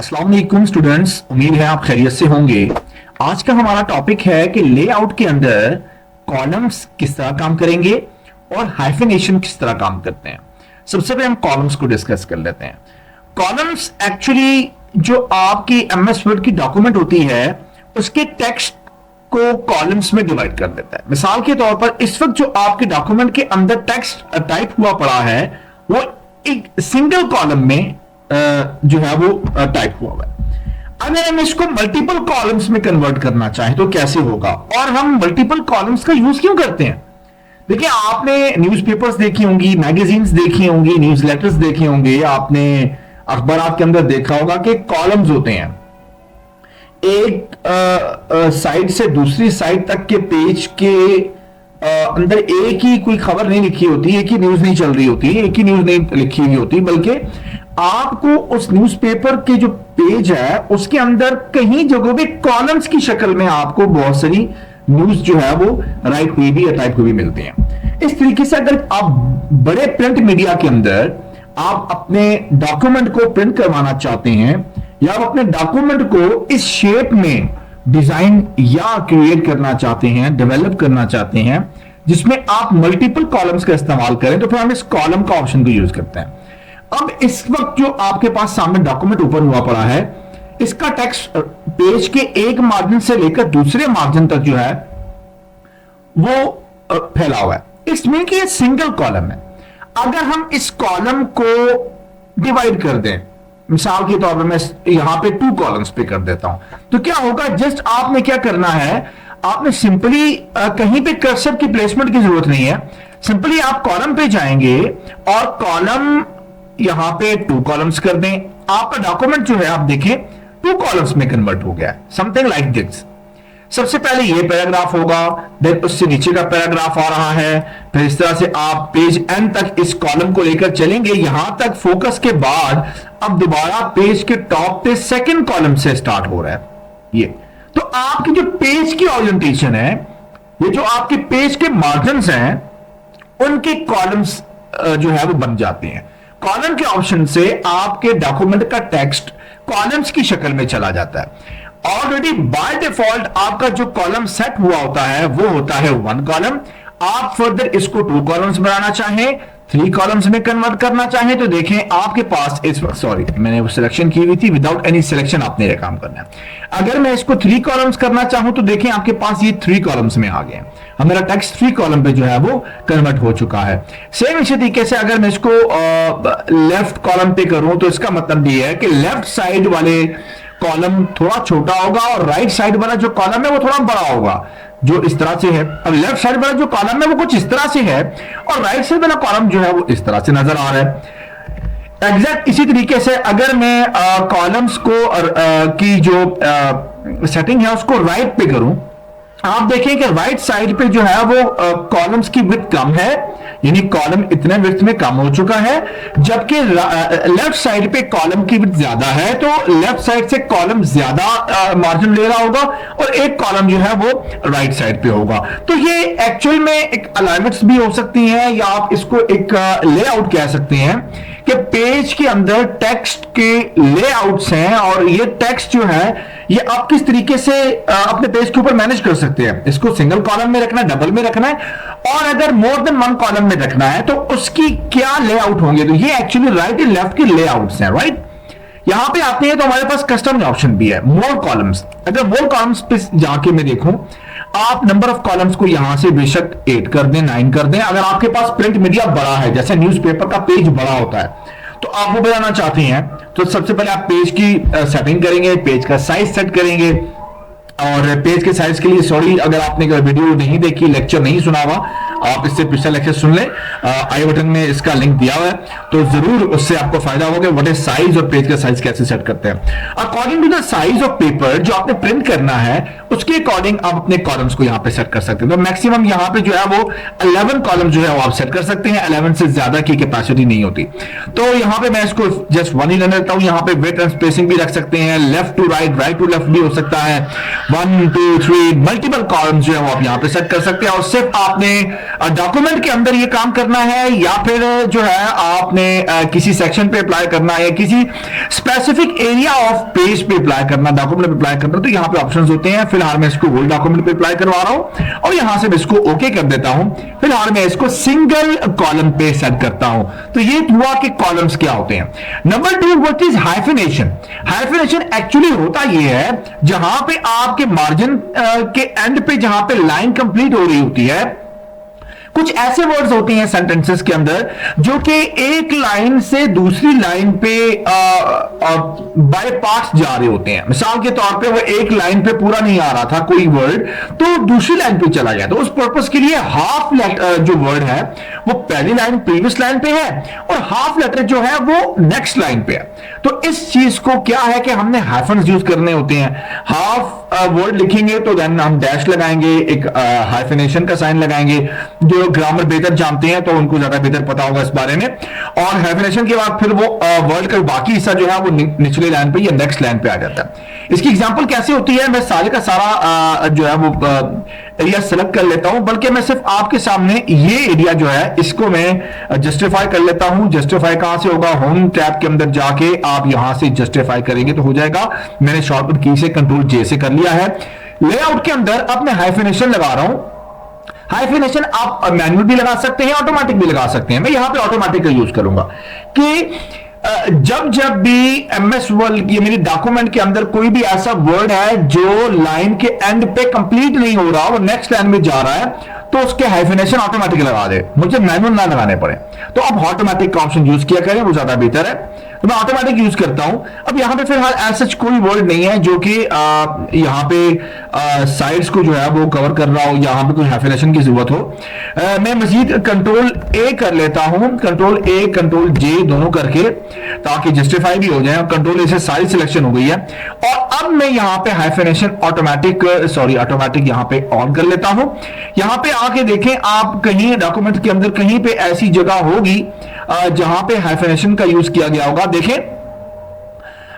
अस्सलाम वालेकुम स्टूडेंट्स, उम्मीद है आप खैरियत से होंगे। आज का हमारा टॉपिक है कि लेआउट के अंदर कॉलम्स किस तरह काम करेंगे और हाइफिनेशन किस तरह काम करते हैं। सबसे पहले हम कॉलम्स को डिस्कस कर लेते हैं। कॉलम्स एक्चुअली जो आपकी एमएस वर्ड की डॉक्यूमेंट होती है उसके टेक्स्ट को कॉलम्स में डिवाइड कर देता है। मिसाल के तौर पर इस वक्त जो आपके डॉक्यूमेंट के अंदर टेक्स्ट टाइप हुआ पड़ा है वो एक सिंगल कॉलम में जो है वो टाइप हुआ है। अगर हम इसको मल्टीपल कॉलम्स में कन्वर्ट करना चाहें तो कैसे होगा, और हम मल्टीपल कॉलम्स का यूज क्यों करते हैं। देखिए, आपने न्यूज़पेपर्स देखी होंगी, मैगजीन्स देखी होंगी, न्यूज लेटर्स देखे होंगे, आपने अखबार के अंदर देखा होगा कि कॉलम्स होते हैं। एक साइड से दूसरी साइड तक के पेज के अंदर एक ही कोई खबर नहीं लिखी होती, एक ही न्यूज नहीं चल रही होती, एक ही न्यूज नहीं लिखी हुई होती, बल्कि आपको उस न्यूज़पेपर के जो पेज है उसके अंदर कहीं जगहों पे कॉलम्स की शक्ल में आपको बहुत सारी न्यूज जो है वो राइट हुई भी या टाइप हुई भी मिलती हैं। इस तरीके से अगर आप बड़े प्रिंट मीडिया के अंदर आप अपने डॉक्यूमेंट को प्रिंट करवाना चाहते हैं या आप अपने डॉक्यूमेंट को इस शेप में डिजाइन या क्रिएट करना चाहते हैं, डेवलप करना चाहते हैं जिसमें आप मल्टीपल कॉलम्स का इस्तेमाल करें, तो फिर हम इस कॉलम का ऑप्शन को यूज करते हैं। अब इस वक्त जो आपके पास सामने डॉक्यूमेंट ओपन हुआ पड़ा है, इसका टेक्स्ट पेज के एक मार्जिन से लेकर दूसरे मार्जिन तक जो है वो फैला हुआ है। इसमें कि ये सिंगल कॉलम है। अगर हम इस कॉलम को डिवाइड कर दें, मिसाल के तौर पर मैं यहां पे 2 कॉलम्स पे कर देता हूं, तो क्या होगा, जस्ट आपने क्या करना है, आपने सिंपली कहीं पे कर्सर की प्लेसमेंट की जरूरत नहीं है। सिंपली आप कॉलम पे जाएंगे और कॉलम यहां पे 2 कॉलम्स कर दें। आपका डॉक्यूमेंट जो है आप देखें 2 कॉलम्स में कन्वर्ट हो गया है, समथिंग लाइक दिस। सबसे पहले ये पैराग्राफ होगा, देन उससे नीचे का पैराग्राफ आ रहा है, फिर इस तरह से आप पेज एंड तक इस कॉलम को लेकर चलेंगे, यहां तक फोकस के बाद अब दोबारा पेज के टॉप पे सेकंड कॉलम से स्टार्ट हो रहा है ये। तो आपकी जो पेज की ओरिएंटेशन है, ये जो आपके पेज के मार्जिन्स हैं उनके कॉलम्स जो है वो बन जाते हैं। कॉलम के ऑप्शन से आपके डॉक्यूमेंट का टेक्स्ट कॉलम्स की शक्ल में चला जाता है। ऑलरेडी बाय डिफॉल्ट आपका जो कॉलम सेट हुआ होता है वो होता है 1 कॉलम। आप फर्दर इसको 2 कॉलम्स बनाना चाहें, 3 कॉलम्स में कन्वर्ट करना चाहें तो देखें आपके पास इस वक्त, सॉरी मैंने वो सिलेक्शन की हुई थी, विदाउट एनी सिलेक्शन आपने ये काम करना है। अगर मैं इसको 3 कॉलम्स करना चाहूं तो देखें आपके पास ये 3 कॉलम्स में आ गए। अब मेरा टेक्स्ट 3 कॉलम पे जो है वो कन्वर्ट हो चुका है। सेम इसी तरीके से अगर मैं इसको लेफ्ट कॉलम पे करूं तो इसका मतलब ये है कि लेफ्ट साइड वाले कॉलम थोड़ा छोटा होगा और राइट साइड वाला जो कॉलम है वो थोड़ा बड़ा होगा, जो इस तरह से है। अब लेफ्ट साइड वाला जो कॉलम है वो कुछ इस तरह से है और राइट साइड वाला कॉलम जो है वो इस तरह से नजर आ रहा है। एग्जैक्ट इसी तरीके से अगर मैं कॉलम्स को की जो सेटिंग है उसको राइट पे करूं, आप देखें कि राइट साइड पे जो है वो कॉलम्स की विड्थ कम है, यानी कॉलम इतने विड्थ में कम हो चुका है, जबकि लेफ्ट साइड पे कॉलम की विड्थ ज्यादा है, तो लेफ्ट साइड से कॉलम ज्यादा मार्जिन ले रहा होगा और एक कॉलम जो है वो राइट साइड पे होगा। तो ये एक्चुअल में एक अलाइनमेंट्स भी हो सकती हैं या आप इसको एक लेआउट कह सकते हैं कि पेज के अंदर टेक्स्ट के लेआउट्स हैं और ये टेक्स्ट जो है ये आप किस तरीके से अपने पेज के ऊपर मैनेज कर सकते हैं। इसको सिंगल कॉलम में रखना है, डबल में रखना है, और अगर मोर देन 1 कॉलम में रखना है तो उसकी क्या लेआउट होंगे। तो ये एक्चुअली राइट एंड लेफ्ट के लेआउट्स हैं, राइट। यहां पे आते हैं तो हमारे पास कस्टम ऑप्शन भी है, मोर कॉलम्स। अगर मोर कॉलम्स पे जाके मैं देखूं, आप नंबर ऑफ कॉलम्स को यहां से बेशक 8 कर दें, 9 कर दें। अगर आपके पास प्रिंट मीडिया बड़ा है, जैसे न्यूज़पेपर का पेज बड़ा होता है, तो आप वो बनाना चाहते हैं तो सबसे पहले आप पेज की सेटिंग करेंगे, पेज का साइज सेट करेंगे। और पेज के साइज के लिए सॉरी, अगर आपने वीडियो नहीं देखी, लेक्चर नहीं सुना हुआ, आप इससे पिछला लेक्चर सुन लें, आई बटन में इसका लिंक दिया हुआ है, तो जरूर उससे आपको फायदा होगा। व्हाट इज साइज और पेज का साइज कैसे सेट करते हैं। According to the size of paper जो आपने प्रिंट करना है उसके अकॉर्डिंग आप अपने कॉलम्स को यहां पे सेट कर सकते हैं। तो मैक्सिमम यहां पे जो है वो 11 कॉलम जो है वो आप सेट कर सकते हैं, 11 से ज्यादा की कैपेसिटी नहीं होती। तो यहां पे मैं इसको जस्ट 1 ही लेने देता हूं। यहां पे वेट एंड स्पेसिंग भी रख सकते हैं, left to right, right to left भी हो सकता है, 1 2 3 मल्टीपल कॉलम्स जो है वो आप यहां पे सेट कर सकते हैं। और सिर्फ आपने डॉक्यूमेंट के अंदर ये काम करना है या फिर जो है आपने किसी सेक्शन पे अप्लाई करना है, किसी स्पेसिफिक एरिया ऑफ पेज पे अप्लाई करना, डॉक्यूमेंट पे अप्लाई करना, तो यहां पे ऑप्शंस होते हैं। फिलहाल मैं इसको होल डॉक्यूमेंट पे अप्लाई करवा रहा हूं और यहां से मैं इसको ओके कर देता हूं। फिलहाल मैं इसको सिंगल कॉलम पे सेट करता हूं। तो ये हुआ कि कॉलम्स क्या होते हैं। Number 2, what is hyphenation. Hyphenation actually होता यह है जहां पे आपके मार्जिन के एंड पे जहां पे लाइन कंप्लीट हो रही होती है, कुछ ऐसे वर्ड्स होते हैं सेंटेंसेस के अंदर जो कि एक लाइन से दूसरी लाइन पे बाय पार्ट्स जा रहे होते हैं। मिसाल के तौर पे वो एक लाइन पे पूरा नहीं आ रहा था कोई वर्ड, तो दूसरी लाइन पे चला गया। तो उस पर्पस के लिए हाफ जो वर्ड है वो पहली लाइन प्रीवियस लाइन पे है और हाफ लेटर जो है वो नेक्स्ट लाइन पे है। तो इस चीज को क्या है कि हमने हाइफन्स यूज करने होते हैं। हाफ वर्ड लिखेंगे तो देन हम डैश लगाएंगे, एक हाइफिनेशन का साइन लगाएंगे। जो ग्रामर बेहतर जानते हैं तो उनको ज्यादा बेहतर पता होगा इस बारे में। और हाइफिनेशन के बाद फिर वो वर्ड का बाकी हिस्सा जो है वो निचली लाइन पे या नेक्स्ट लाइन पे आ जाता है। इसकी एग्जांपल कैसे होती है, मैं सारे का सारा जो है वो एरिया सेलेक्ट कर लेता हूं, बल्कि मैं सिर्फ आपके सामने ये एरिया जो है इसको मैं जस्टिफाई कर लेता हूं। जस्टिफाई कहां से होगा, होम टैब के अंदर जाके आप यहां से जस्टिफाई करेंगे तो हो जाएगा। मैंने शॉर्टकट की से कंट्रोल जे से कर लिया है। लेआउट के अंदर अब मैं हाइफिनेशन लगा रहा हूं। हाइफिनेशन आप मैनुअल भी लगा सकते हैं, ऑटोमेटिक भी लगा सकते हैं। मैं यहां पे ऑटोमेटिक का यूज करूंगा कि जब भी एमएस वर्ड ये मेरी डॉक्यूमेंट के अंदर कोई भी ऐसा वर्ड है जो लाइन के एंड पे कंप्लीट नहीं हो रहा, वो नेक्स्ट लाइन में जा रहा है, तो उसके हाइफिनेशन ऑटोमेटिक लगा दे, मुझे मैनुअल ना लगाने पड़े। तो अब ऑटोमेटिक का ऑप्शन यूज किया करें, वो ज्यादा बेहतर है। तो मैं ऑटोमेटिक यूज करता हूं। अब यहां पे फिलहाल ऐसा कोई वर्ड नहीं है जो कि यहां पे साइड्स को जो है वो कवर कर रहा हो, यहां पे कोई हाइफिनेशन की जरूरत हो। मैं मजीद कंट्रोल ए कर लेता हूं, कंट्रोल ए कंट्रोल जे दोनों करके, ताकि जस्टिफाई भी हो जाए। और कंट्रोल ए से सारी सिलेक्शन हो गई है। और अब मैं यहां पे हाइफिनेशन ऑटोमेटिक यहां पे ऑन कर लेता हूं। यहां पे आके देखें आप, कहीं डॉक्यूमेंट के अंदर कहीं पे ऐसी जगह होगी जहां पे हाइफिनेशन का यूज किया गया होगा। देखें,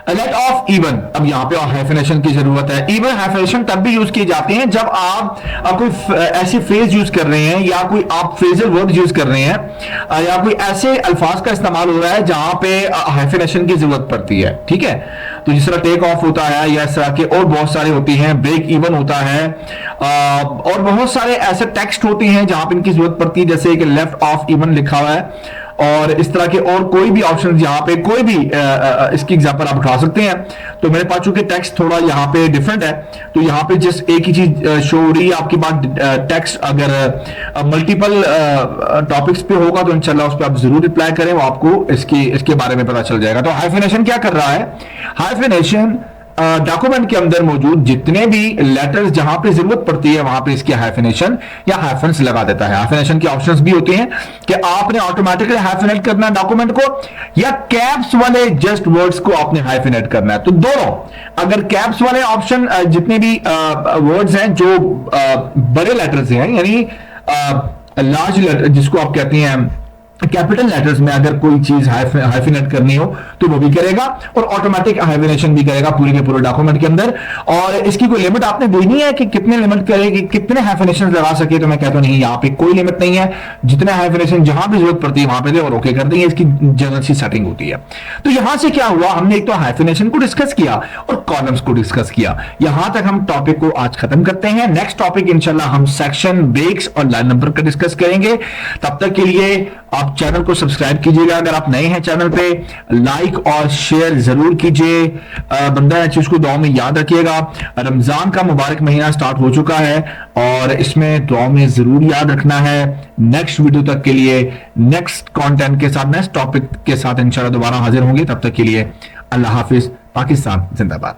लेट ऑफ इवन, अब यहां पे हाइफिनेशन की जरूरत है। इवन हाइफिनेशन तब भी यूज किए जाते हैं जब आप कोई ऐसी फ्रेज यूज कर रहे हैं या कोई आप फ्रेजल वर्ड यूज कर रहे हैं या कोई ऐसे अल्फाज का इस्तेमाल हो रहा है जहां पे हाइफिनेशन की जरूरत पड़ती है। ठीक है, तो जिस तरह टेक ऑफ होता है या इस तरह के और बहुत सारे होती हैं, ब्रेक इवन होता है, और बहुत सारे ऐसे टेक्स्ट होते हैं जहां पे इनकी जरूरत पड़ती है, जैसे कि लेफ्ट ऑफ इवन लिखा हुआ है। और इस तरह के और कोई भी ऑप्शन यहां पे कोई भी इसकी एग्जांपल आप उठा सकते हैं। तो मेरे पास चूंकि टेक्स्ट थोड़ा यहां पे डिफरेंट है, तो यहां पे जस्ट एक ही चीज शो हो रही है। आपके पास टेक्स्ट अगर मल्टीपल टॉपिक्स पे होगा तो इंशाल्लाह उस पर आप जरूर रिप्लाई करें, वो आपको इसके बारे में पता चल जाएगा। तो हाइफिनेशन क्या कर रहा है, हाइफिनेशन डॉक्यूमेंट के अंदर मौजूद जितने भी लेटर्स जहां पे जरूरत पड़ती है वहां पे इसकी हाइफिनेशन या हाइफन्स लगा देता है। हाइफिनेशन के ऑप्शंस भी होते हैं कि आपने ऑटोमेटिकली हाइफिनेट करना है डॉक्यूमेंट को, या कैप्स वाले जस्ट वर्ड्स को आपने हाइफिनेट करना है। तो दोनों, अगर कैप्स वाले ऑप्शन जितने भी वर्ड्स हैं जो बड़े लेटर्स हैं, यानी लार्ज लेटर जिसको आप कहते हैं कैपिटल लेटर्स में, अगर कोई चीज हाइफिनेट करनी हो तो वो भी करेगा और ऑटोमेटिक हाइफिनेशन भी करेगा पूरे के पूरे डॉक्यूमेंट के अंदर। और इसकी कोई लिमिट आपने देनी है कि कितने लिमिट करेगी, कितने हाइफिनेशन लगा सके, तो मैं कहता नहीं, यहाँ पे कोई लिमिट नहीं है। जितने हाइफिनेशन जहां भी जरूरत पड़ती है वहां पे दे और ओके कर देंगे, इसकी जनरल सी सेटिंग होती है। तो यहां से क्या हुआ, हमने एक तो हाइफिनेशन को डिस्कस किया और कॉलम्स को डिस्कस किया। यहां तक हम टॉपिक को आज खत्म करते हैं। नेक्स्ट टॉपिक इंशाल्लाह हम सेक्शन, ब्रेक्स और लाइन नंबर का डिस्कस करेंगे। तब तक के लिए आप चैनल को सब्सक्राइब कीजिएगा। अगर आप नए हैं चैनल पे, लाइक और शेयर जरूर कीजिए। बंदा है चीज को दुआ में याद रखिएगा। रमजान का मुबारक महीना स्टार्ट हो चुका है और इसमें दुआ में जरूर याद रखना है। नेक्स्ट वीडियो तक के लिए नेक्स्ट कंटेंट के साथ, नेक्स्ट टॉपिक के साथ इंशाल्लाह दोबारा हाजिर होंगे। तब तक के लिए अल्लाह हाफिज। पाकिस्तान जिंदाबाद।